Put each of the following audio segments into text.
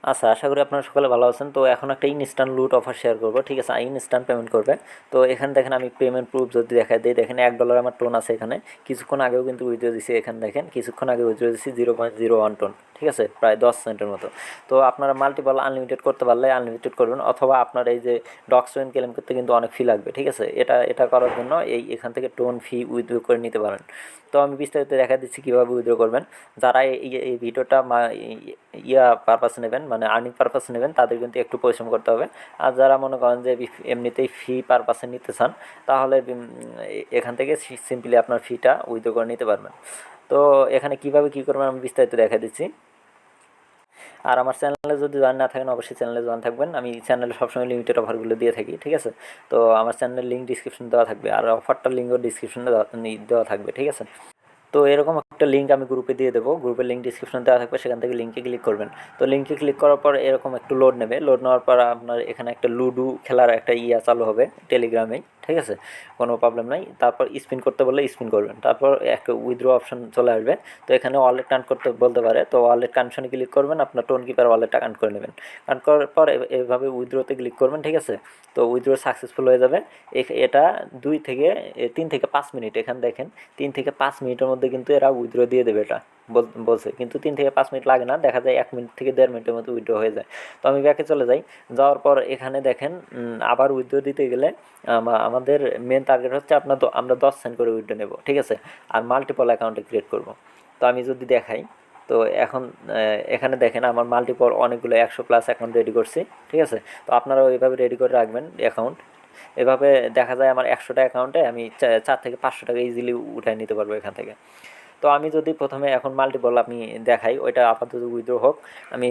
আচ্ছা, আশা করি আপনারা সকলে ভালো আছেন। তো এখন একটা ইনস্ট্যান্ট লুট অফার শেয়ার করব, ঠিক আছে? ইনস্ট্যান্ট পেমেন্ট করবে। তো এখানে দেখেন আমি পেমেন্ট প্রুফ যদি দেখাই দিই, দেখেন $1 আমার টোন আছে এখানে। কিছুক্ষণ আগেও কিন্তু উইথড্র দিছি, এখানে দেখেন কিছুক্ষণ আগে উইথড্র দিছি 0.01 টোন, ঠিক আছে? প্রায় 10 সেন্টের মতো। তো আপনারা মাল্টিপল আনলিমিটেড করতে পারলে আনলিমিটেড করবেন, অথবা আপনার এই যে ডক্স টোন ক্লেম করতে কিন্তু অনেক ফি লাগবে, ঠিক আছে? এটা করার জন্য এখান থেকে টোন ফি উইথড্র করে নিতে পারেন। তো আমি বিস্তারিত দেখা দিচ্ছি কীভাবে উইথড্র করবেন। যারা এই ভিডিওটা পারপাস নেবেন, মানে আর্নিং পারপাস নেবেন, তাদের কিন্তু একটু পরিশ্রম করতে হবে। আর যারা মনে করেন যে এমনিতেই ফি পারপাসে নিতে চান, তাহলে এখান থেকে সিম্পলি আপনার ফিটা উইথড্র করে নিতে পারবেন। তো এখানে কিভাবে কী করবেন আমি বিস্তারিত দেখা দিচ্ছি। আর আমার চ্যানেলে যদি জয়েন না থাকেন, অবশ্যই চ্যানেলে জয়েন থাকবেন। আমি চ্যানেলে সবসময় লিমিটেড অফারগুলো দিয়ে থাকি, ঠিক আছে? তো আমার চ্যানেলের লিঙ্ক ডিসক্রিপশন দেওয়া থাকবে, আর অফারটার লিঙ্কও ডিসক্রিপশনে দেওয়া থাকবে, ঠিক আছে? তো এরকম একটা লিঙ্ক আমি গ্রুপে দিয়ে দেবো, গ্রুপের লিঙ্ক ডিসক্রিপশনে দেওয়া থাকবে, সেখান থেকে লিঙ্কে ক্লিক করবেন। তো লিঙ্কে ক্লিক করার পর এরকম একটু লোড নেবে, লোড নেওয়ার পর আপনার এখানে একটা লুডো খেলার একটা চালু হবে টেলিগ্রামেই, ঠিক আছে? কোনো প্রবলেম নাই। তারপর স্পিন করতে বললে স্পিন করবেন, তারপর একটা উইথড্র অপশন চলে আসবে। তো এখানে ওয়ালেট কানেক্ট করতে বলতে পারে, তো ওয়ালেট কানেকশনে ক্লিক করবেন, আপনার টোন কিপার ওয়ালেটটা কানেক্ট করে নেবেন। কানেক্ট করার পর এভাবে উইথড্রোতে ক্লিক করবেন, ঠিক আছে? তো উইথড্রো সাকসেসফুল হয়ে যাবে। এটা 3 থেকে 5 মিনিট, এখানে দেখেন 3 থেকে 5 মিনিটের মধ্যে কিন্তু এরা উইথড্র দিয়ে দেবে, এটা বলছে। কিন্তু 3 থেকে 5 মিনিট লাগে না, দেখা যায় 1 মিনিট থেকে 1.5 মিনিটের মধ্যে উইথড্র হয়ে যায়। তো আমি ব্যাকে চলে যাই। যাওয়ার পর এখানে দেখেন আবার উইথড্র দিতে গেলে আমাদের মেন টার্গেট হচ্ছে আমরা 10 সেন্ট করে উইথড্র নেব, ঠিক আছে? আর মাল্টিপল অ্যাকাউন্টে ক্রিয়েট করব। তো আমি যদি দেখাই, তো এখন এখানে দেখেন আমার মাল্টিপল অনেকগুলো 100+ অ্যাকাউন্ট রেডি করছি, ঠিক আছে? তো আপনারাও এইভাবে রেডি করে রাখবেন অ্যাকাউন্ট। এভাবে দেখা যায় আমার 100টা অ্যাকাউন্টে আমি 4 থেকে 500 টাকা ইজিলি উঠাই নিতে পারবো এখান থেকে। তো আমি যদি প্রথমে এখন মাল্টিপল আমি দেখাই, ওইটা আপাতত উইথড্র হোক। আমি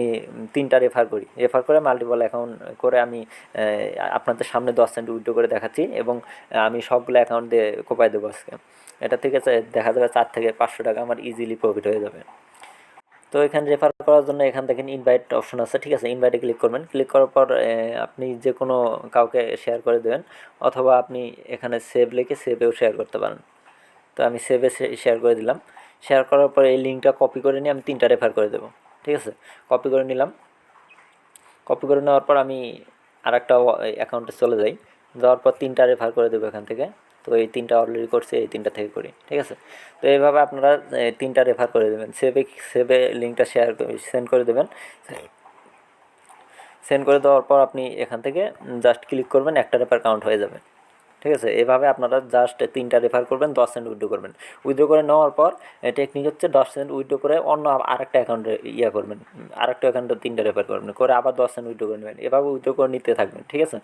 3টা রেফার করে মাল্টিপল অ্যাকাউন্ট করে আমি আপনাদের সামনে 10 সেন্ট উইথড্র করে দেখাচ্ছি, এবং আমি সবগুলো অ্যাকাউন্ট দিয়ে কোপাই দেবো আজকে। এটা থেকে দেখা যাবে 4 থেকে 500 টাকা আমার ইজিলি প্রফিট হয়ে যাবে। তো এখানে রেফার করার জন্য এখান থেকে ইনভাইট অপশন আছে, ঠিক আছে? ইনভাইটে ক্লিক করবেন। ক্লিক করার পর আপনি যে কোনো কাউকে শেয়ার করে দেবেন, অথবা আপনি এখানে সেভ লিখে সেভেও শেয়ার করতে পারেন। তো আমি সেভে শেয়ার করে দিলাম। শেয়ার করার পর এই লিঙ্কটা কপি করে নিয়ে আমি 3টা রেফার করে দেবো, ঠিক আছে? কপি করে নিলাম। কপি করে নেওয়ার পর আমি আরেকটা অ্যাকাউন্টে চলে যাই। যাওয়ার পর 3টা রেফার করে দেবো এখান থেকে। তো এই 3টা অলরেডি করছি, এই 3টা থেকে করি, ঠিক আছে? তো এইভাবে আপনারা 3টা রেফার করে দেবেন। সেভে লিঙ্কটা সেন্ড করে দেবেন। সেন্ড করে দেওয়ার পর আপনি এখান থেকে জাস্ট ক্লিক করবেন, একটা রেফার কাউন্ট হয়ে যাবে, ঠিক আছে? এভাবে আপনারা জাস্ট 3টা রেফার করবেন, 10 সেন্ট উইথড্র করবেন। উইথড্র করে নেওয়ার পর টেকনিক হচ্ছে 10 সেন্ট উইথড্র করে অন্য আরেকটা অ্যাকাউন্টে করবেন, আরেকটা অ্যাকাউন্টে 3টা রেফার করবেন, করে আবার 10 সেন্ট উইথড্র করে নেবেন। এভাবে উইথড্র করে নিতে থাকবেন, ঠিক আছে?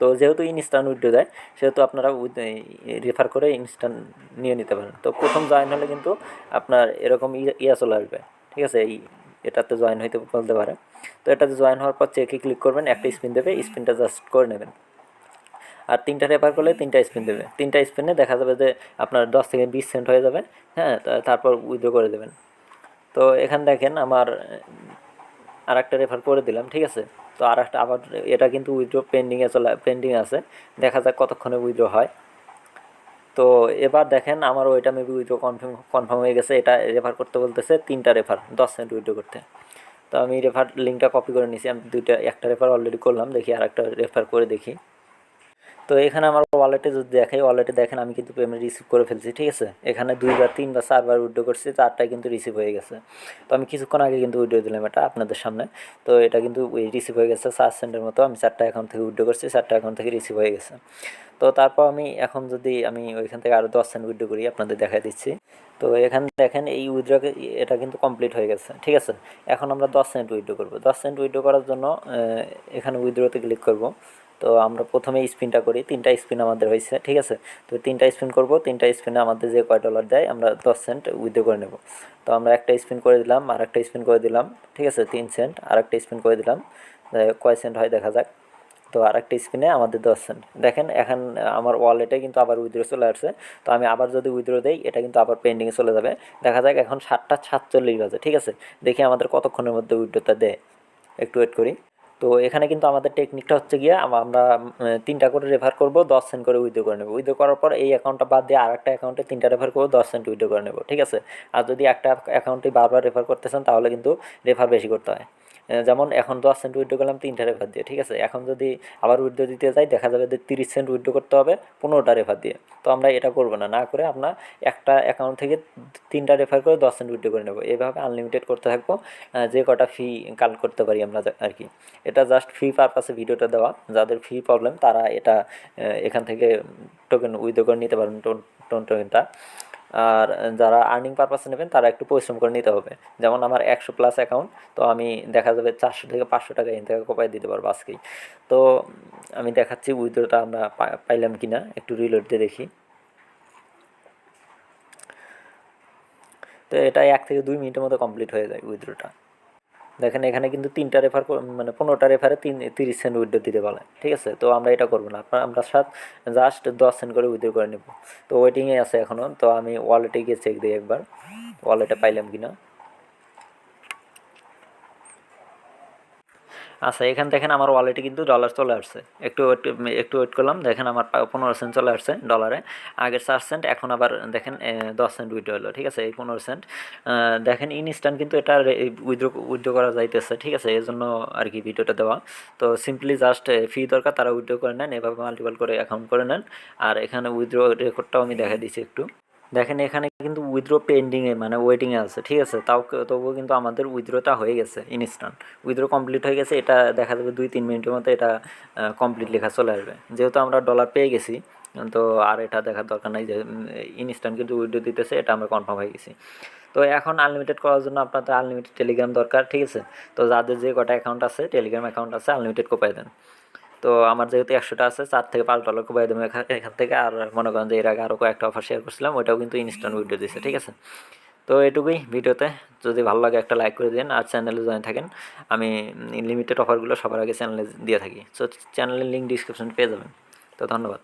তো যেহেতু ইনস্ট্যান্ট উইথড্র দেয়, সেহেতু আপনারা রেফার করে ইনস্ট্যান্ট নিয়ে নিতে পারেন। তো প্রথম জয়েন হলে কিন্তু আপনার এরকম চলে আসবে, ঠিক আছে? এটাতে জয়েন হইতে বলতে পারে। তো এটাতে জয়েন হওয়ার পর চেকে ক্লিক করবেন, একটা স্পিন দেবে, স্পিনটা জাস্ট করে নেবেন। আর 3টা রেফার করলে 3টা স্পিন দেবে। 3টা স্পিনে দেখা যাবে যে আপনার 10 থেকে 20 সেন্ট হয়ে যাবে, হ্যাঁ? তারপর উইথড্র করে দেবেন। তো এখানে দেখেন আমার আরেকটা রেফার করে দিলাম, ঠিক আছে? তো আরেকটা আবার এটা কিন্তু উইথড্র পেন্ডিং আছে। দেখা যাক কতক্ষণে উইথড্র হয়। তো এবার দেখেন আমার ওইটা মেবি উইথড্র কনফার্ম হয়ে গেছে। এটা রেফার করতে বলতেছে 3টা রেফার 10 সেন্ট উইথড্র করতে। তো আমি রেফার লিঙ্কটা কপি করে নিয়েছি। আমি একটা রেফার অলরেডি করলাম, দেখি আরেকটা রেফার করে দেখি। তো এখানে আমার ওয়ালেটে যদি দেখাই, ওয়ালেটে দেখেন আমি কিন্তু পেমেন্ট রিসিভ করে ফেলছি, ঠিক আছে? এখানে 2 বা 3 বা 4বার উইথড্র করছি, 4টাই কিন্তু রিসিভ হয়ে গেছে। তো আমি কিছুক্ষণ আগে কিন্তু উইথড্র দিলাম এটা আপনাদের সামনে। তো এটা কিন্তু রিসিভ হয়ে গেছে 4 সেন্টের মতো। আমি 4টা অ্যাকাউন্ট থেকে উইথড্র করছি, 4টা অ্যাকাউন্ট থেকে রিসিভ হয়ে গেছে। তো তারপর আমি এখন যদি আমি ওইখান থেকে আরও 10 সেন্ট উইথড্র করি, আপনাদের দেখাই দিচ্ছি। তো এখানে দেখেন এই উইথড্রকে এটা কিন্তু কমপ্লিট হয়ে গেছে, ঠিক আছে? এখন আমরা 10 সেন্ট উইথড্র করব। 10 সেন্ট উইথড্র করার জন্য এখানে উইথড্রতে ক্লিক করব। তো আমরা প্রথমে স্পিনটা করি, 3টা স্পিন আমাদের হয়েছে, ঠিক আছে? তো 3টা স্পিন করব, 3টা স্পিনে আমাদের যে কয় ডলার দেয় আমরা 10 সেন্ট উইথড্র করে নেব। তো আমরা একটা স্পিন করে দিলাম, আর একটা স্পিন করে দিলাম, ঠিক আছে? 3 সেন্ট, আর একটা স্পিন করে দিলাম, কয় সেন্ট হয় দেখা যাক। তো আর একটা স্পিনে আমাদের 10 সেন্ট। দেখেন এখন আমার ওয়ালেটে কিন্তু আবার উইথড্র চলে আসছে। তো আমি আবার যদি উইথড্র দেই, এটা কিন্তু আবার পেন্ডিংয়ে চলে যাবে। দেখা যাক এখন 7টা 47 বাজে, ঠিক আছে? দেখি আমাদের কতক্ষণের মধ্যে উইথড্রটা দেয়, একটু ওয়েট করি। তো এখানে কিন্তু আমাদের টেকনিকটা হচ্ছে গিয়ে আমরা 3টা করে রেফার করব, 10 সেন্ট করে উইথড্র করে নেব। উইথড্র করার পর এই অ্যাকাউন্টটা বাদ দিয়ে আরেকটা অ্যাকাউন্টে 3টা রেফার করব, 10 সেন্ট উইথড্র করে নেব, ঠিক আছে? আর যদি একটা অ্যাকাউন্টে বারবার রেফার করতে চান, তাহলে কিন্তু রেফার বেশি করতে হয়। যেমন এখন 10 সেন্ট উইথড্র করলাম 3টা রেফার দিয়ে, ঠিক আছে। এখন যদি আবার উইথড্র দিতে যাই দেখা যাবে যে 30 সেন্ট উইথড্র করতে হবে 15টা রেফার দিয়ে। তো আমরা এটা করবো না, না করে আমরা একটা অ্যাকাউন্ট থেকে 3টা রেফার করে 10 সেন্ট উইথড্র করে নেবো। এভাবে আনলিমিটেড করতে থাকবো, যে কটা ফি কালেক্ট করতে পারি আমরা আর কি। এটা জাস্ট ফি পারপাসে ভিডিওটা দেওয়া, যাদের ফি প্রবলেম তারা এটা এখান থেকে টোকেন উইথড্র করে নিতে পারবেন টোকেনটা। আর যারা আর্নিং পারপাসে নেবেন তারা একটু পরিশ্রম করে নিতে হবে। যেমন আমার 100+ অ্যাকাউন্ট, তো আমি দেখা যাবে 400 থেকে 500 টাকা এখান থেকে কোপায় দিতে পারবো আজকেই। তো আমি দেখাচ্ছি উইথড্রটা আমরা পাইলাম কিনা, একটু রিলোড দিয়ে দেখি। তো এটা 1 থেকে 2 মিনিটের মধ্যে কমপ্লিট হয়ে যায় উইথড্রটা। দেখেন এখানে কিন্তু 3টা রেফার মানে 15টা রেফারে 30 সেন্ট উইথড্র দিতে বলে, ঠিক আছে। তো আমরা এটা করবো না, আমরা জাস্ট 10 সেন্ট করে উইথড্র করে নেব। তো ওয়েটিংয়ে আছে এখনও। তো আমি ওয়ালেটে গিয়ে চেক দিই একবার ওয়ালেটে পাইলাম কিনা। আচ্ছা, এখান দেখেন আমার ওয়ালেটে কিন্তু ডলার চলে আসছে। একটু ওয়েট করলাম, দেখেন আমার 15 সেন্ট চলে আসছে ডলারে। আগে 4 সেন্ট, এখন আবার দেখেন 10 সেন্ট উইথড্র হলো, ঠিক আছে। এই 15 সেন্ট দেখেন ইনস্ট্যান্ট কিন্তু এটা উইথড্র করা যাইতেছে, ঠিক আছে। এই জন্য আর কি ভিডিওটা দেওয়া। তো সিম্পলি জাস্ট ফি দরকার তারা উইথড্র করে নেন, এভাবে মাল্টিপল করে অ্যাকাউন্ট করে নেন। আর এখানে উইথড্র রেকর্ডটাও আমি দেখা দিচ্ছি একটু। দেখেন এখানে কিন্তু উইথড্র পেন্ডিংয়ে মানে ওয়েটিংয়ে আছে, ঠিক আছে। তবুও কিন্তু আমাদের উইথড্রটা হয়ে গেছে ইনস্ট্যান্ট। উইথড্র কমপ্লিট হয়ে গেছে, এটা দেখা যাবে 2-3 মিনিটের মধ্যে এটা কমপ্লিট লেখা চলে আসবে। যেহেতু আমরা ডলার পেয়ে গেছি, তো আর এটা দেখার দরকার নাই যে ইনস্ট্যান্ট কিন্তু উইথড্র দিতেছে, এটা আমরা কনফার্ম হয়ে গেছি। তো এখন আনলিমিটেড করার জন্য আপনাদের আনলিমিটেড টেলিগ্রাম দরকার, ঠিক আছে। তো যাদের যে কটা অ্যাকাউন্ট আছে টেলিগ্রাম অ্যাকাউন্ট আছে আনলিমিটেড কোপাই দেন। তো আমার যেহেতু 100টা আছে, 4 থেকে 5 ডলার কোপাই দেবো এখান থেকে। আর মনে করেন যে এর আগে আরও কয়েকটা অফার শেয়ার করছিলাম, ওইটাও কিন্তু ইনস্ট্যান্ট উইথড্র দিচ্ছে, ঠিক আছে। তো এটুকুই ভিডিওতে। যদি ভালো লাগে একটা লাইক করে দিন, আর চ্যানেলে জয়েন থাকেন। আমি লিমিটেড অফারগুলো সবার আগে চ্যানেলে দিয়ে থাকি। সো চ্যানেলের লিঙ্ক ডিসক্রিপশন পেয়ে যাবেন। তো ধন্যবাদ।